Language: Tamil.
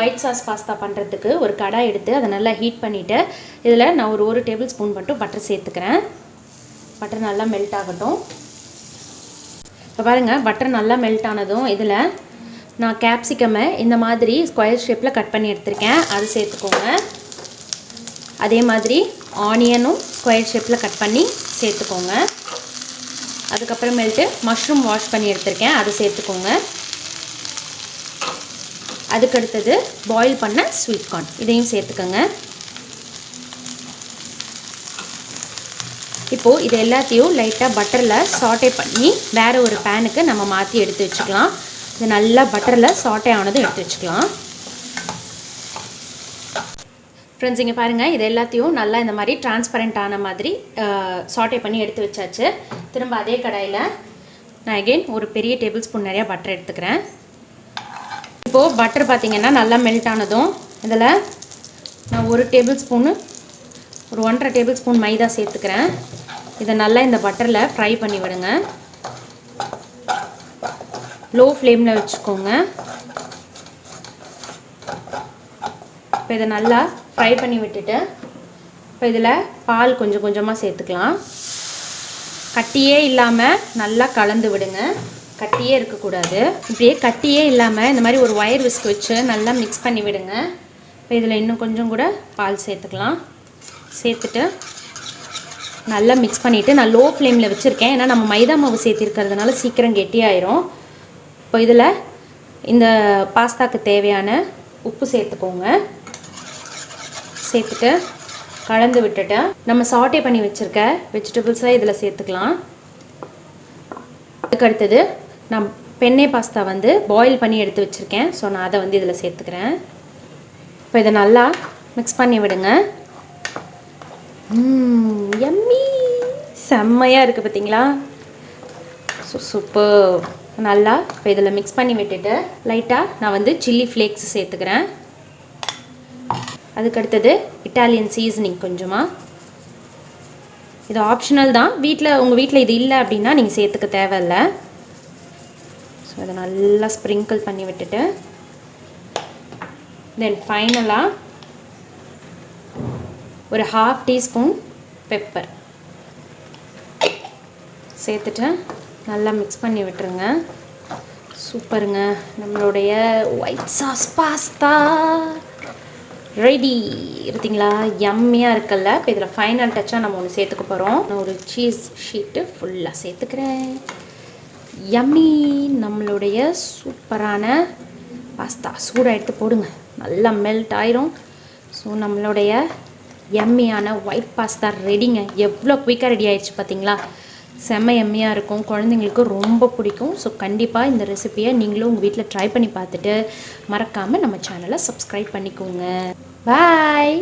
ஒயிட் சாஸ் பாஸ்தா பண்ணுறதுக்கு ஒரு கடாய் எடுத்து அதை நல்லா ஹீட் பண்ணிவிட்டு இதில் நான் ஒரு டேபிள் ஸ்பூன் மட்டும் பட்டர் சேர்த்துக்கிறேன். பட்டர் நல்லா மெல்ட் ஆகட்டும். இப்போ பாருங்கள், பட்டர் நல்லா மெல்ட் ஆனதும் இதில் நான் கேப்சிகமை இந்த மாதிரி ஸ்கொயர் ஷேப்பில் கட் பண்ணி எடுத்திருக்கேன், அது சேர்த்துக்கோங்க. அதே மாதிரி ஆனியனும் ஸ்கொயர் ஷேப்பில் கட் பண்ணி சேர்த்துக்கோங்க. அதுக்கப்புறமேல்ட்டு மஷ்ரூம் வாஷ் பண்ணி எடுத்திருக்கேன், அது சேர்த்துக்கோங்க. அதுக்கடுத்தது பாயில் பண்ண ஸ்வீட் கார்ன், இதையும் சேர்த்துக்கோங்க. இப்போது இது எல்லாத்தையும் லைட்டாக பட்டரில் சாட்டே பண்ணி வேறு ஒரு பேனுக்கு நம்ம மாற்றி எடுத்து வச்சுக்கலாம். இது நல்லா பட்டரில் சாட்டே ஆனதும் எடுத்து வச்சுக்கலாம். ஃப்ரெண்ட்ஸ், இங்கே பாருங்கள், இது எல்லாத்தையும் நல்லா இந்த மாதிரி டிரான்ஸ்பரண்ட் ஆன மாதிரி சாட்டே பண்ணி எடுத்து வச்சாச்சு. திரும்ப அதே கடாயில் நான் அகெயின் ஒரு பெரிய டேபிள் ஸ்பூன் நிறையா பட்டர் எடுத்துக்கிறேன். இப்போது பட்டர் பார்த்திங்கன்னா நல்லா மெல்ட் ஆனதும் இதில் நான் ஒரு 1.5 டேபிள் ஸ்பூன் மைதா சேர்த்துக்கிறேன். இதை நல்லா இந்த பட்டரில் ஃப்ரை பண்ணி விடுங்க. லோ ஃப்ளேமில் வச்சுக்கோங்க. இப்போ இதை நல்லா ஃப்ரை பண்ணி விட்டுட்டு இப்போ இதில் பால் கொஞ்சம் கொஞ்சமாக சேர்த்துக்கலாம். கட்டியே இல்லாமல் நல்லா கலந்து விடுங்க. கட்டியே இருக்கக்கூடாது. இப்படியே கட்டியே இல்லாமல் இந்த மாதிரி ஒரு ஒயர் விஸ்க் வச்சு நல்லா மிக்ஸ் பண்ணி விடுங்க. இப்போ இதில் இன்னும் கொஞ்சம் கூட பால் சேர்த்துக்கலாம். சேர்த்துட்டு நல்லா மிக்ஸ் பண்ணிவிட்டு நான் லோ ஃப்ளேமில் வச்சுருக்கேன். ஏன்னா நம்ம மைதா மாவு சேர்த்திருக்கிறதுனால சீக்கிரம் கெட்டியாயிரும். இப்போ இதில் இந்த பாஸ்தாக்கு தேவையான உப்பு சேர்த்துக்கோங்க. சேர்த்துட்டு கலந்து விட்டுட்டு நம்ம சாட்டே பண்ணி வச்சுருக்க வெஜிடபிள்ஸை இதில் சேர்த்துக்கலாம். அதுக்கடுத்தது நான் பென்னே பாஸ்தா பாயில் பண்ணி எடுத்து வச்சுருக்கேன். ஸோ நான் அதை இதில் சேர்த்துக்கிறேன். இப்போ இதை நல்லா மிக்ஸ் பண்ணி விடுங்க. யம்மி, செம்மையாக இருக்குது பார்த்தீங்களா? So super. நல்லா இப்போ இதில் மிக்ஸ் பண்ணி விட்டுட்டு லைட்டாக நான் சில்லி ஃப்ளேக்ஸ் சேர்த்துக்கிறேன். அதுக்கடுத்தது இட்டாலியன் சீசனிங் கொஞ்சமாக. இது ஆப்ஷனல் தான். உங்கள் வீட்டில் இது இல்லை அப்படின்னா நீங்கள் சேர்த்துக்க தேவையில்லை. ஸோ அதை நல்லா ஸ்ப்ரிங்கிள் பண்ணி விட்டுட்டு தென் ஃபைனலாக ஒரு 1/2 டீஸ்பூன் பெப்பர் சேர்த்துட்டு நல்லா மிக்ஸ் பண்ணி விட்டுருங்க. சூப்பருங்க, நம்மளுடைய ஒயிட் சாஸ் பாஸ்தா ரெடி. இருந்தீங்களா? யம்மியாக இருக்குல்ல? இப்போ இதில் ஃபைனல் டச்சாக நம்ம ஒன்று சேர்த்துக்க போகிறோம். நான் ஒரு சீஸ் ஷீட்டு ஃபுல்லாக சேர்த்துக்கிறேன். யம்மி, நம்மளுடைய சூப்பரான பாஸ்தா. சூடாக எடுத்து போடுங்க, நல்லா மெல்ட் ஆயிரும். ஸோ நம்மளுடைய யம்மியான ஒயிட் பாஸ்தா ரெடிங்க. எவ்வளோ குயிக்காக ரெடி ஆயிடுச்சு பார்த்தீங்களா? செம்ம யம்மியாக இருக்கும், குழந்தைங்களுக்கு ரொம்ப பிடிக்கும். ஸோ கண்டிப்பாக இந்த ரெசிபியை நீங்களும் உங்கள் வீட்டில் ட்ரை பண்ணி பார்த்துட்டு மறக்காமல் நம்ம சேனலை சப்ஸ்கிரைப் பண்ணிக்கோங்க. பாய்.